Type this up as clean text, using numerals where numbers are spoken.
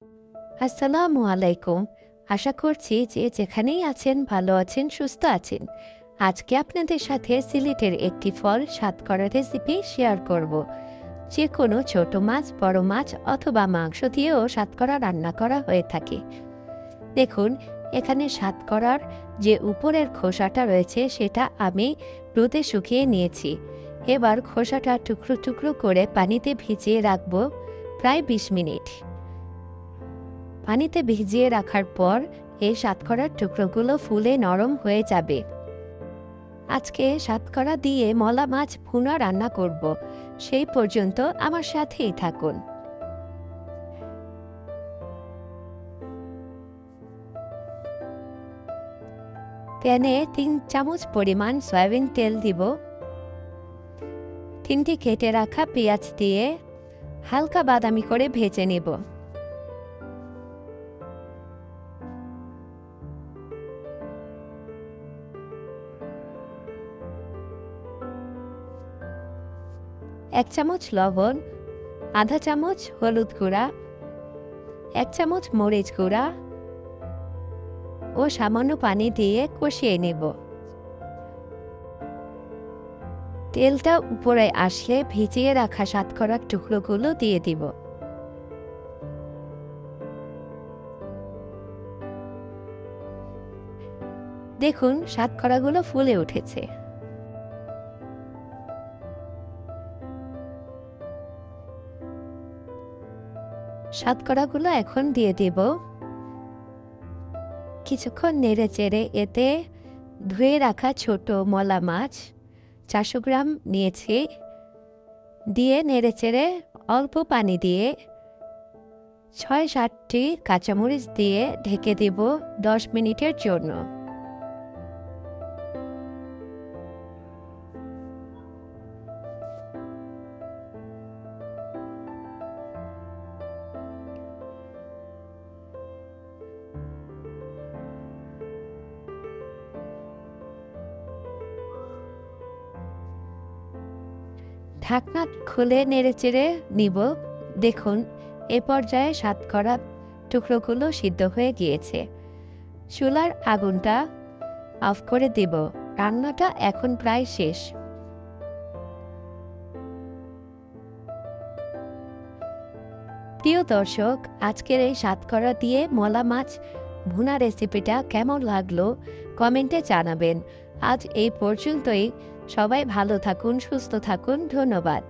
আসসালামু আলাইকুম। আশা করছি যে যেখানেই আছেন ভালো আছেন, সুস্থ আছেন। আজকে আপনাদের সাথে সিলেটের একটি ফল সাতকরা রেসিপি শেয়ার করব। যে কোনো ছোট মাছ, বড় মাছ অথবা মাংস দিয়েও সাতকরা রান্না করা হয়ে থাকে। দেখুন, এখানে সাতকরার যে উপরের খোসাটা রয়েছে সেটা আমি রোদে শুকিয়ে নিয়েছি। এবার খোসাটা টুকরো টুকরো করে পানিতে ভিজিয়ে রাখবো প্রায় ২০ মিনিট। পানিতে ভিজিয়ে রাখার পর এই সাতকরার টুকরোগুলো ফুলে নরম হয়ে যাবে। আজকে সাতকরা দিয়ে মলা মাছ ভুনা রান্না করব। সেই পর্যন্ত আমার সাথেই থাকুন। প্যানে ৩ চামচ পরিমাণ সয়াবিন তেল দিব। ৩টি কেটে রাখা পেঁয়াজ দিয়ে হালকা বাদামি করে ভেজে নেব। এক চামচ লবণ, আধা চামচ হলুদ গুঁড়া, ১ চামচ মরিচ গুঁড়া ও সামান্য পানি দিয়ে কষিয়ে নেব। তেলটা উপরে আসলে ভিজিয়ে রাখা সাতকরার টুকরোগুলো দিয়ে দিব। দেখুন, সাতকরাগুলো ফুলে উঠেছে। সাতকরাগুলো এখন দিয়ে দেব। কিছুক্ষণ নেড়ে চেড়ে এতে ধুয়ে রাখা ছোট মলা মাছ ৪০০ গ্রাম নিয়েছি দিয়ে নেড়ে চেড়ে অল্প পানি দিয়ে ৬-৭টি কাঁচামরিচ দিয়ে ঢেকে দেব ১০ মিনিটের জন্য। ঢাকনা খুলে নেড়েচেড়ে নিব। দেখুন, এ পর্যায়ে সাতকরা টুকরোগুলো সিদ্ধ হয়ে গিয়েছে। চুলার আগুনটা অফ করে দেব। রান্নাটা এখন প্রায় শেষ। প্রিয় দর্শক, আজকের এই সাতকরা দিয়ে মলা মাছ ভুনা রেসিপিটা কেমন লাগলো কমেন্টে জানাবেন। আজ এই পর্যন্তই। সবাই ভালো থাকুন, সুস্থ থাকুন। ধন্যবাদ।